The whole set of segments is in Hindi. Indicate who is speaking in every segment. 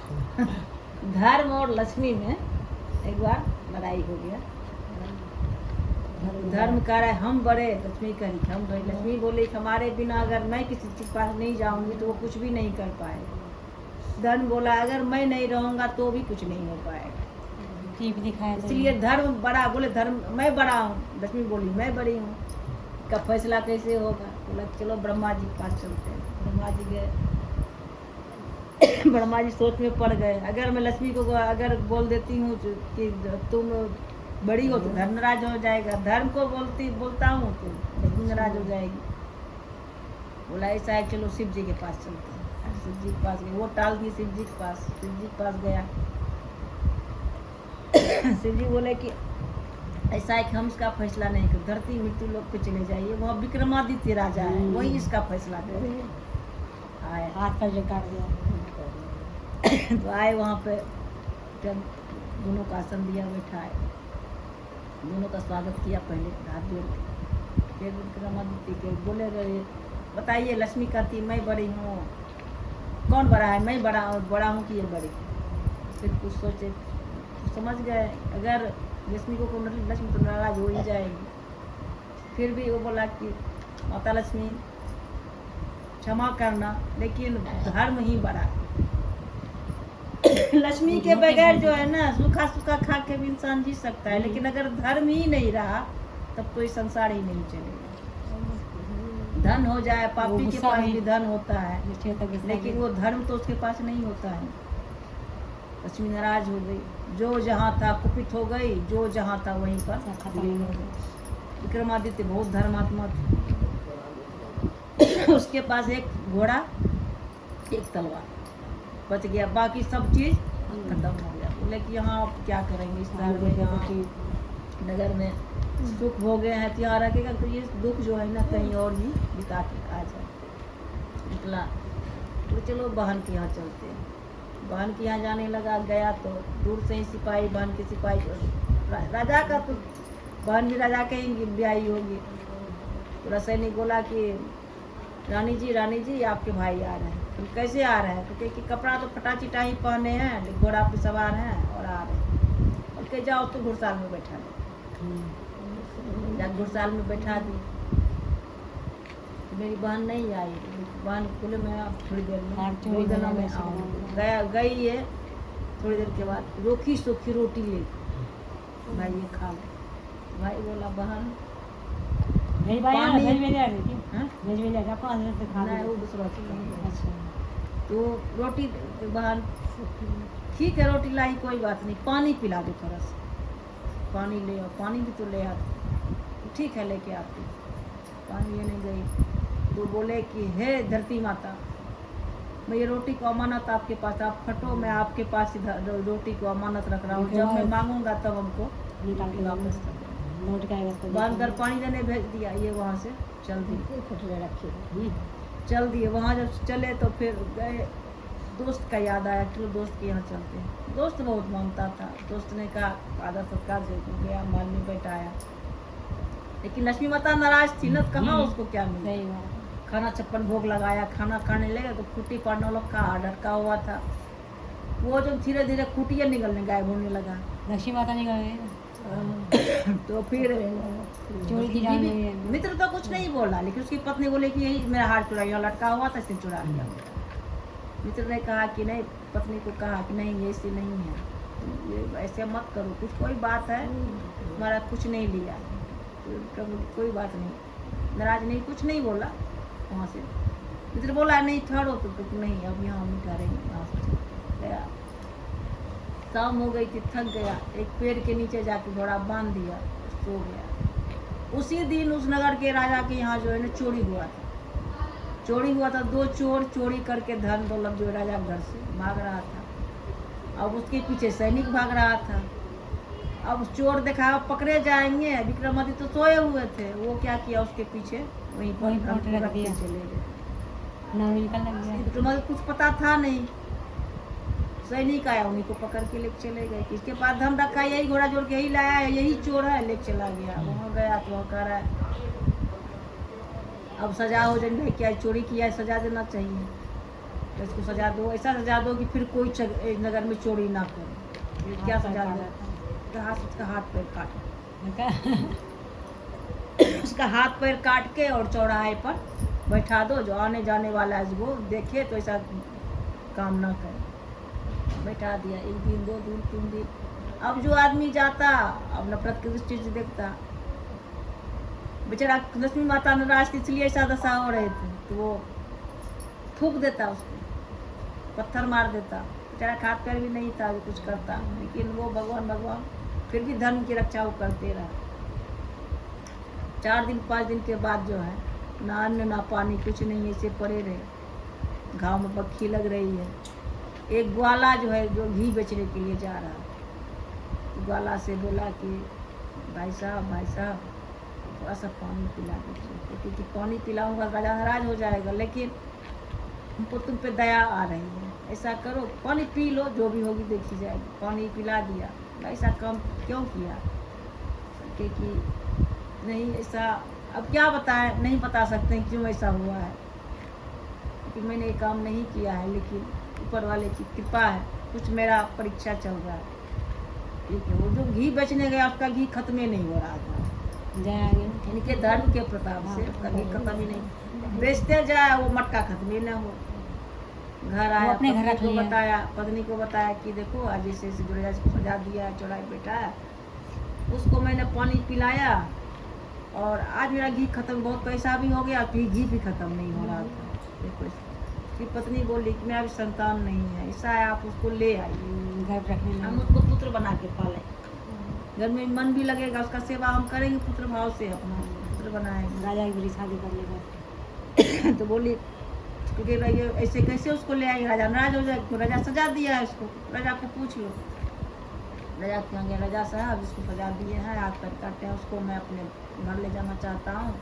Speaker 1: धर्म और लक्ष्मी में एक बार लड़ाई हो गया। धर्म कह रहा है हम बड़े, लक्ष्मी कह रही हम बड़े। लक्ष्मी बोली हमारे बिना अगर मैं किसी के पास नहीं जाऊंगी तो वो कुछ भी नहीं कर पाएगा। धर्म बोला अगर मैं नहीं रहूंगा तो भी कुछ नहीं हो पाएगा।
Speaker 2: टीप दिखाया
Speaker 1: इसलिए धर्म बड़ा, बोले धर्म मैं बड़ा हूँ। लक्ष्मी बोली मैं बड़ी हूँ, का फैसला कैसे होगा? बोला चलो ब्रह्मा जी के पास चलते हैं। ब्रह्मा जी गए। ब्रह्मा जी सोच में पड़ गए, अगर मैं लक्ष्मी को अगर बोल देती हूँ कि तुम बड़ी हो तो धर्म नाराज हो जाएगा, धर्म को बोलता हूँ तो लक्ष्मी नाराज हो जाएगी। बोला ऐसा है चलो शिव जी के पास चलते हैं। शिव जी के पास गए, वो टाल दिए शिव जी के पास। शिव जी के पास गया। शिव जी बोले कि ऐसा है कि हम इसका फैसला नहीं कर, धरती मृत्यु लोक पे चले जाइए, वहाँ विक्रमादित्य राजा है, वही इसका फैसला करे। आए
Speaker 2: हाथ पर जो काट दिया।
Speaker 1: तो आए वहाँ पे, जब दोनों का आसन दिया, बैठाए, दोनों का स्वागत किया पहले हाथ जोड़ के। फिर विक्रमादित्य के बोले गए बताइए, लक्ष्मी कहती मैं बड़ी हूँ, कौन बड़ा है, मैं बड़ा हूँ कि ये बड़ी? फिर कुछ सोचे, समझ गए अगर लक्ष्मी को लक्ष्मी तो नाराज हो ही जाएगी। फिर भी वो बोला कि माता लक्ष्मी क्षमा करना, लेकिन धर्म ही बड़ा है। लक्ष्मी के बगैर जो है ना सूखा सूखा खा के भी इंसान जी सकता है, लेकिन अगर धर्म ही नहीं रहा तब कोई संसार ही नहीं चलेगा। धन हो जाए, पापी के पास भी धन होता है, लेकिन वो धर्म तो उसके पास नहीं होता है। लक्ष्मी नाराज हो गई, जो जहाँ था कुपित हो गई, जो जहाँ था वहीं पर लीन हो गई। विक्रमादित्य बहुत धर्मात्मा थे। उसके पास एक घोड़ा, एक तलवार बच गया, बाकी सब चीज खत्म हो गया। बोले कि यहाँ आप क्या करेंगे इस नगर में सुख हो गए हैं, यहाँ रखेगा तो ये दुख जो है ना कहीं और ही बिता के आ जाए। निकला तो चलो बहन के यहाँ चलते हैं। बहन के यहाँ जाने लगा, गया तो दूर से ही सिपाही, बहन के सिपाही, राजा का तो बहन भी राजा के ही ब्याही होगी। तो रसैनिक बोला कि रानी जी आपके भाई आ रहे हैं। तो कैसे आ रहे हैं? तो कहे कि कपड़ा तो फटा चिटा ही पहने हैं, घोड़ा पे सवार हैं और आ रहे हैं। और कहे जाओ तो घुड़साल में बैठा दो। घुड़साल में बैठा दी। तो मेरी बहन नहीं आई। बहन बोले मैं अब थोड़ी देर में आऊँगी। गई है, थोड़ी देर के बाद रोखी सूखी रोटी ले भाई ये खा ले। भाई बोला बहन तो रोटी, बहन ठीक है रोटी लाई कोई बात नहीं, पानी पिला दो थोड़ा सा, पानी ले आओ। पानी भी तो ले आती, ठीक है लेके आती। पानी लेने गई तो बोले कि हे धरती माता, मैं ये रोटी को अमानत आपके पास, आप फटो, मैं आपके पास रोटी को अमानत रख रहा हूँ, जब मैं मांगूंगा तब हमको वापस कर देना। बांधकर पानी देने भेज दिया। ये वहाँ से चल दिए, चल दिए। वहाँ जब चले तो फिर गए, दोस्त का याद आया, चलो दोस्त के यहाँ चलते हैं। दोस्त बहुत मांगता था, दोस्त ने कहा आदर सत्कार से गया, माल में बैठाया। लेकिन लक्ष्मी माता नाराज थी ना, कहाँ उसको क्या मिला। खाना 56 भोग लगाया, खाना खाने लगे तो खूटी पड़ने वाला का लटका हुआ था। वो जब धीरे धीरे खूटियाँ निकलने गायब होने लगा,
Speaker 2: लक्ष्मी माता निकल गई।
Speaker 1: तो फिर मित्र तो कुछ नहीं बोला, लेकिन उसकी पत्नी बोले कि यही मेरा हार चुरा, यहाँ लटका हुआ था इसने चुरा लिया। मित्र ने कहा कि नहीं, पत्नी को कहा कि नहीं ये ऐसे नहीं है, ये ऐसे मत करो, कुछ कोई बात है, तुम्हारा कुछ नहीं लिया, तो कोई बात नहीं, नाराज नहीं, कुछ नहीं बोला। वहाँ से मित्र बोला नहीं ठहरो, तो नहीं अब यहाँ हम ठहरेंगे। यहाँ से गया, शाम हो गई थी, थक गया, एक पेड़ के नीचे जाके घोड़ा बांध दिया, सो गया। उसी दिन उस नगर के राजा के यहाँ जो है ना चोरी हुआ था। चोरी हुआ था, 2 चोर चोरी करके धन दौलत जो राजा घर से भाग रहा था। अब उसके पीछे सैनिक भाग रहा था। अब चोर देखा पकड़े जाएंगे, विक्रमादित्य तो सोए हुए थे, वो क्या किया उसके पीछे वहीं पर रख दिया, चले गए। विक्रमादित्य कुछ पता था नहीं, सैनिक आया उन्हीं को पकड़ के लेके चले गए। किसके पास धन रखा, यही घोड़ा जोड़ के यही लाया है, यही चोर है, लेके चला गया। वहाँ गया तो वहाँ कह रहा है अब सजा हो जाएगी, क्या चोरी किया है, सजा देना चाहिए। तो इसको सजा दो, ऐसा सजा दो कि फिर कोई नगर में चोरी ना करे। ये क्या सजा दो? उसका हाथ पैर काट, उसका हाथ पैर काट के और चौराहे पर बैठा दो, जो आने जाने वाला है वो देखे तो ऐसा काम ना करे। बैठा दिया 1 दिन 2 दिन 3 दिन। अब जो आदमी जाता अब नफरत की दृष्टि से देखता। बेचारा लक्ष्मी माता नाराज थी इसलिए ऐसा दशा हो रहे थे, तो वो थूक देता उसको, पत्थर मार देता। बेचारा हाथ पैर भी नहीं था जो कुछ करता, लेकिन वो भगवान फिर भी धर्म की रक्षा वो करते रहा। 4 दिन 5 दिन के बाद जो है ना अन्न ना पानी कुछ नहीं, ऐसे पड़े रहे। गाँव में पक्षी लग रही है। एक ग्वाला जो है जो घी बेचने के लिए जा रहा है, ग्वाला से बोला कि भाई साहब थोड़ा सा पानी पिला दीजिए, क्योंकि पानी पिलाऊंगा राजा नाराज हो जाएगा, लेकिन हमको तुम पे दया आ रही है, ऐसा करो पानी पी लो, जो भी होगी देखी जाएगी। पानी पिला दिया। ऐसा काम क्यों किया? कि नहीं ऐसा, अब क्या बताएं, नहीं बता सकते क्यों ऐसा हुआ है, क्योंकि मैंने ये काम नहीं किया है, लेकिन ऊपर वाले की कृपा है, कुछ मेरा परीक्षा चल रहा है। ठीक है, वो जो घी बेचने गया उसका घी खत्म ही नहीं हो रहा था, इनके धर्म के प्रताप से उसका घी खत्म ही नहीं, बेचते जाए वो मटका खत्म ही न हो। घर आया, पत्नी को बताया कि देखो आज ऐसे जुड़ेजा को सजा दिया, चौराहे बैठा है, उसको मैंने पानी पिलाया और आज मेरा घी खत्म, बहुत पैसा भी हो गया, फिर घी भी खत्म नहीं हो रहा था। देखो फिर पत्नी बोली कि मेरा भी संतान नहीं है, ऐसा है आप उसको ले आइए, घर रखने, हम उसको पुत्र बना के पाले, घर में मन भी लगेगा, उसका सेवा हम करेंगे, पुत्र भाव से अपना पुत्र बनाएंगे।
Speaker 2: राजा की बुरी शादी कर लेगा।
Speaker 1: तो बोली क्योंकि ऐसे कैसे उसको ले आएंगे, राजा नाराज हो जाए, तो राजा सजा दिया है उसको, राजा को पूछ लो। राजा के आगे, राजा साहब इसको सजा दिए हैं, हाथ पैर काटे हैं, उसको मैं अपने घर ले जाना चाहता हूँ।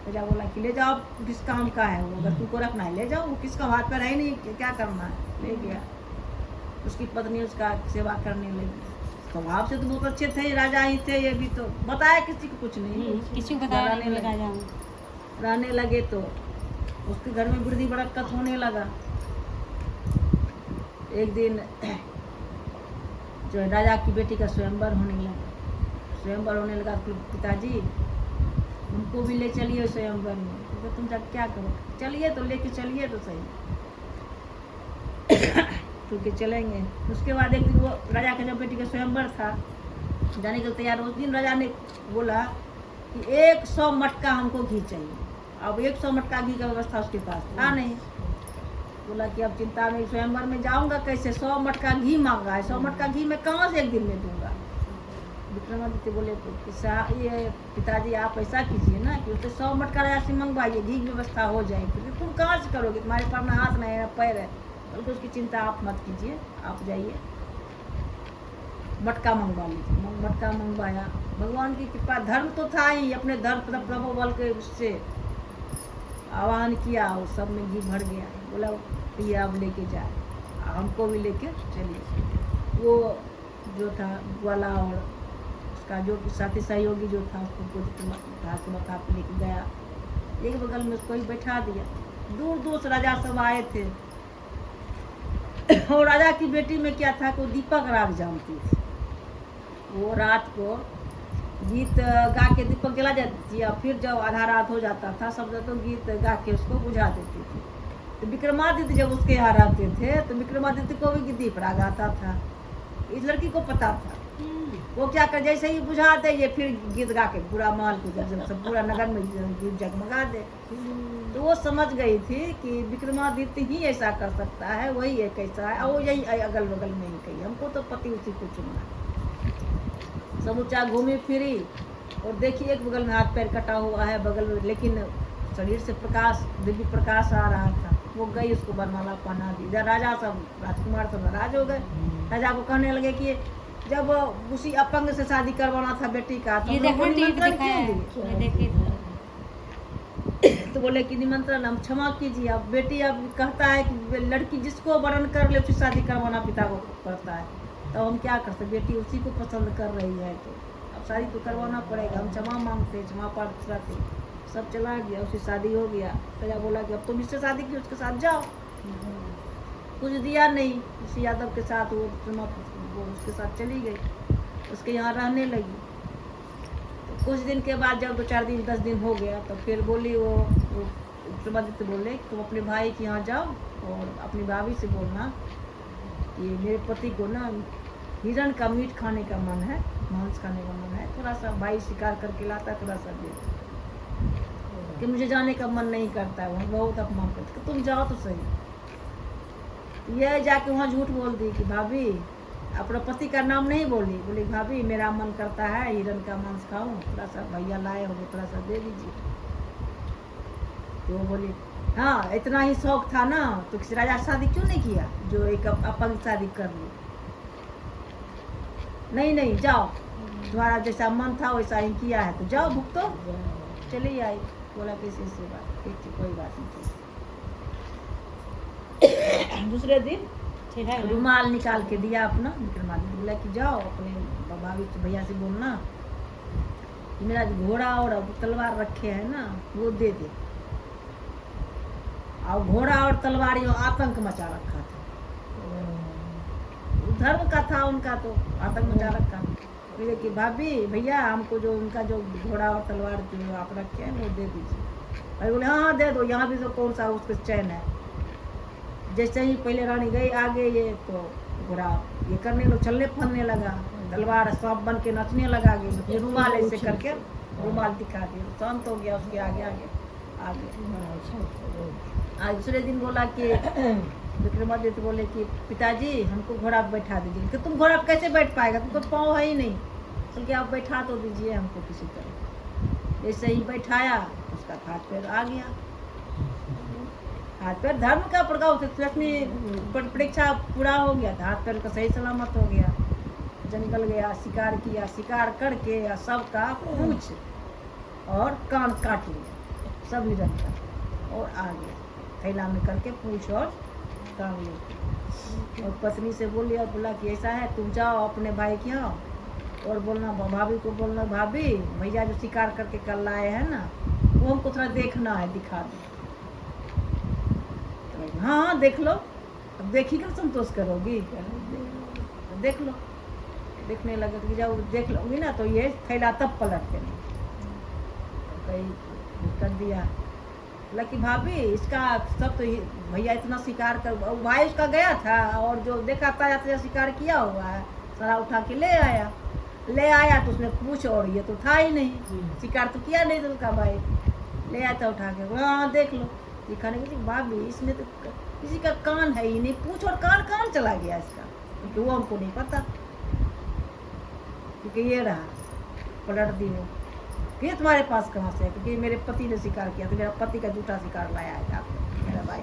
Speaker 1: राजा बोला कि ले जाओ, किस काम का है वो, अगर तुमको रखना है ले जाओ, वो किसका हाथ पैर है नहीं, क्या करना है। ले गया। उसकी पत्नी उसका सेवा करने लगी। स्वभाव से तो बहुत अच्छे थे, राजा ही थे, ये भी तो बताया किसी को कुछ नहीं,
Speaker 2: किसी को बताया नहीं,
Speaker 1: रहने लगे। तो उसके घर में वृद्धि बरकत होने लगा। एक दिन जो है राजा की बेटी का स्वयंवर होने लगा। तो पिताजी हमको भी ले चलिए स्वयंवर में। तो तुम क्या करो, चलिए तो लेके चलिए तो सही। क्योंकि चलेंगे। उसके बाद एक दिन वो राजा का जब बेटी का स्वयंवर था, जाने के तैयार, उस दिन राजा ने बोला कि 100 मटका हमको घी चाहिए। अब 100 मटका घी का व्यवस्था उसके पास था नहीं। बोला कि अब चिंता में, स्वयंवर में जाऊंगा कैसे, 100 मटका घी मांगा है, 100 मटका घी मैं कहाँ से एक दिन में दूंगा। विक्रमादित्य बोले ये पिताजी आप ऐसा कीजिए ना कि उससे 100 मटका राजा से मंगवाइए, घी की व्यवस्था हो जाएगी। क्योंकि तुम कहाँ से करोगे, तुम्हारे पास ना हाथ नहीं है पैर है, बल्कि उसकी चिंता आप मत कीजिए, आप जाइए मटका मंगवा लीजिए। मटका मंगवाया। भगवान की कृपा, धर्म तो था ही, अपने धर्म प्रभु बल के उससे आह्वान किया और सब में घी भर गया। बोला ये आप लेके जाए, हमको भी लेके चलिए। वो जो था ग्वाला और उसका जो साथी सहयोगी जो था, उसको हाथ मथा पे लेके गया, एक बगल में उसको ही बैठा दिया। दूर दूर से राजा सब आए थे। और राजा की बेटी में क्या था कि दीपक राग जानती थी। वो रात को गीत गा के दीपक जला जाती थी, और फिर जब आधा रात हो जाता था सब तो गीत गा के उसको बुझा देती थी। तो विक्रमादित्य जब उसके यहाँ रहते थे तो विक्रमादित्य को भी दीप राग आता था। इस लड़की को पता था। वो क्या कर, जैसे ही बुझा दे ये फिर गीत गा के पूरा महल को, सब पूरा नगर में गीत जगमगा दे। तो वो समझ गई थी कि विक्रमादित्य ही ऐसा कर सकता है, वही एक ऐसा है, और यही अगल बगल में ही कही, हमको तो पति उसी को चुनना। समूचा घूमी फिरी और देखी एक बगल में हाथ पैर कटा हुआ है, बगल में लेकिन शरीर से प्रकाश, दिव्य प्रकाश आ रहा था। वो गई, उसको वरमाला पहना दी। इधर राजा सब, राजकुमार सब नाराज हो गए। राजा को कहने लगे कि जब उसी अपंग से शादी करवाना था बेटी का, तो निमंत्रण क्यों दिए? तो बोले कि निमंत्रण हम क्षमा कीजिए, अब बेटी अब कहता है कि लड़की जिसको वरण कर ले उसकी शादी करवाना पिता को पड़ता है, तो हम क्या करते, बेटी उसी को पसंद कर रही है तो अब शादी तो करवाना पड़ेगा। हम क्षमा मांगते, क्षमा प्रार्थना थे। सब चला गया, उसकी शादी हो गया। राजा बोला कि अब तुम इससे शादी की, उसके साथ जाओ। कुछ दिया नहीं। उसी यादव के साथ वो उसके साथ चली गई, उसके यहाँ रहने लगी। तो कुछ दिन के बाद जब 2-4 दिन 10 दिन हो गया तो फिर बोली वो विक्रमादित्य बोले तुम अपने भाई के यहाँ जाओ और अपनी भाभी से बोलना कि मेरे पति को ना हिरण का मीट खाने का मन है, मांस खाने का मन है, थोड़ा सा भाई शिकार करके लाता थोड़ा सा दे दो। कि मुझे जाने का मन नहीं करता है, वहाँ बहुत अपमान करते, तुम जाओ तो सही। ये जाके वहाँ झूठ बोल दी कि भाभी, अपने पति का नाम नहीं बोली, बोली भाभी मेरा मन करता है हिरण का मांस खाऊं, थोड़ा सा भैया लाए होंगे थोड़ा सा दे दीजिए। तो वो बोली हाँ इतना ही शौक था ना तो किसी राजा शादी क्यों नहीं किया जो एक अपंग शादी कर ली। नहीं नहीं जाओ, तुम्हारा जैसा मन था वैसा ही किया है तो जाओ भुगतो। चली आई, बोला किसी से बात ठीक थी, कोई बात नहीं थी। दूसरे दिन
Speaker 2: ठीक है
Speaker 1: रुमाल निकाल के दिया अपना विक्रमादित्य, बोला कि जाओ अपने भाभी भैया से बोलना कि मेरा घोड़ा और तलवार रखे हैं ना वो दे दे। और घोड़ा और तलवार यो आतंक मचा रखा था, धर्म का था उनका, तो आतंक मचा रखा। बोले कि भाभी भैया हमको जो उनका जो घोड़ा और तलवार जो आप रखे हैं वो दे दीजिए। भाई बोले हाँ दे दो, यहाँ भी तो कौन सा उसका चैन है। जैसे ही पहले रानी गई आगे ये तो घोड़ा ये करने लो, चलने फिरने लगा, तलवार सांप बन के नचने लगा, ये रुमाल ऐसे करके रुमाल दिखा दिया, शांत हो गया उसके आगे आगे आगे। आज दूसरे दिन बोला कि विक्रमादित्य बोले कि पिताजी हमको घोड़ा पे बैठा दीजिए। कि तुम घोड़ा पे कैसे बैठ पाएगा, तुमको पाँव है ही नहीं। तो क्या आप बैठा तो दीजिए हमको किसी तरह। जैसे ही बैठाया उसका हाथ पैर आ गया, हाथ पैर धर्म का प्रभाव से परीक्षा पूरा हो गया था, हाथ पैर का सही सलामत हो गया, जंगल गया, शिकार किया, शिकार करके या सबका पूंछ और कान काट लिया सब हिरण का और आ गया थैला में करके पूंछ और कान लेके। और पत्नी से बोली और बोला कि ऐसा है तुम जाओ अपने भाई के यहाँ और बोलना भाभी को बोलना भाभी भैया जो शिकार करके कल लाए हैं ना वो हमको थोड़ा देखना है, दिखा दो। तो हाँ हाँ देख लो, अब देखी कर संतोष करोगी, देख लो। देखने लगे कि जब देख लोगी ना तो ये थैला तब पलट के कहीं कर दिया। लकी भाभी इसका सब तो भैया इतना शिकार कर, भाई उसका गया था और जो देखा था शिकार किया हुआ है सारा उठा के ले आया तो उसने पूछ और ये तो था ही नहीं, शिकार तो किया नहीं था उसका भाई, ले आया था उठा के। हाँ देख लो दिखाने के लिए भाभी इसमें तो किसी का कान है ही नहीं, पूछ और कान कान चला गया इसका, क्योंकि वो हमको नहीं पता, क्योंकि ये रहा पलट दी वो। ये तुम्हारे पास कहाँ से है, क्योंकि मेरे पति ने शिकार किया तो मेरा पति का झूठा शिकार लाया है आपने मेरा भाई।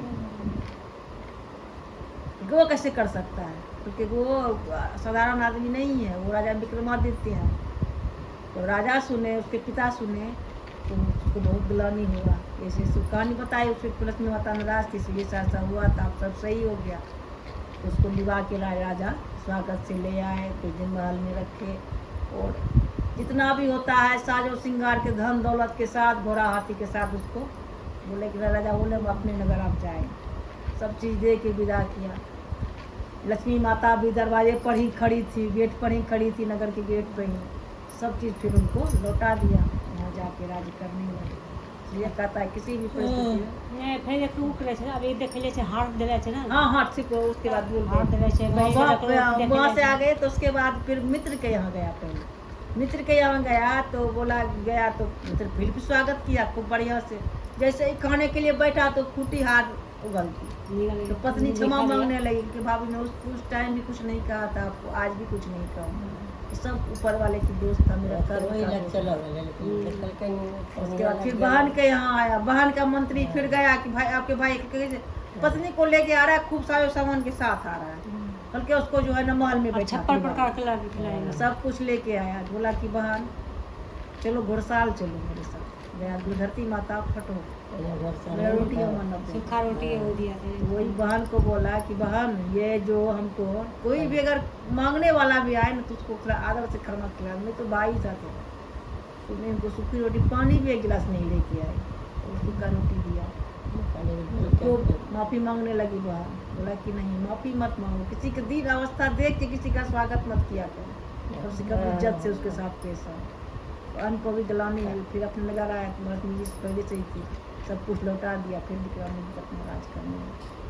Speaker 1: वो कैसे कर सकता है, क्योंकि वो साधारण आदमी नहीं है, वो राजा विक्रमादित्य है। तो राजा सुने, उसके पिता सुने तो उसको बहुत ग्लानि हुआ, ऐसे कहानी बताई उसके पुलिस में माता नाराज थी, इसलिए ऐसा हुआ था, सब सही हो गया। तो उसको लिवा के राजा स्वागत से ले आए, कुछ दिन महल में रखे और जितना भी होता है साजो श्रृंगार के धन दौलत के साथ घोड़ा हाथी के साथ उसको बोले कि राजा बोले अपने नगर आप जाए, सब चीज़ दे के विदा किया। लक्ष्मी माता भी दरवाजे पर ही खड़ी थी, गेट पर ही खड़ी थी, नगर के गेट पर ही, सब चीज़ फिर उनको लौटा दिया, वहाँ जाके राज करने लगे। ये कहता है किसी भी परिस्थिति
Speaker 2: में फिर एक टूक रहे थे, अब एक देख ले हाथ दे थे ना,
Speaker 1: हाँ हाँ ठीक हो, उसके बाद बोल
Speaker 2: हाथ दे थे
Speaker 1: वहाँ से आ गए। तो उसके बाद फिर मित्र के यहाँ गया, पहले मित्र के यहाँ गया तो बोला गया तो मित्र फिर भी स्वागत किया खूब बढ़िया से। जैसे ही खाने के लिए बैठा तो खूटी हाथ उगल गई, तो पत्नी क्षमा मांगने लगी कि भाभी ने उस टाइम भी कुछ नहीं कहा था आपको, आज भी कुछ नहीं कहूँगा, सब ऊपर वाले की दोस्त था मेरा कर्म का दोस्त। उसके बाद फिर बहन के यहाँ आया, बहन का मंत्री फिर गया कि भाई आपके भाई पत्नी को लेके आ रहा है, खूब सारे सामान के साथ आ रहा है, बल्कि उसको जो है ना महल में बैठा
Speaker 2: प्रकार
Speaker 1: सब कुछ लेके आया। बोला कि बहन चलो घुड़साल चलो मेरे साथ, गया धरती माता फटो रोटी
Speaker 2: सूखा रोटी हो दिया।
Speaker 1: वही बहन को बोला कि बहन ये जो हमको कोई भी अगर मांगने वाला भी आए ना तो उसको थोड़ा आदर से खाना खिला, मैं तो भाई था तो मैं उनको सूखी रोटी, पानी भी एक गिलास नहीं लेके आई, सूखा रोटी दिया। तो माफी मांगने लगी बहन। बोला कि नहीं माफी मत मांगो, किसी के दीन अवस्था देख के किसी का स्वागत मत किया करो, कम से कम इज्जत से उसके साथ पेश आओ। अन्न को भी दिलानी है, फिर अपने नजर आया कि बस मुझे पहले से ही थी, सब कुछ लौटा दिया, फिर विक्रम ने अपना राज करने लगा।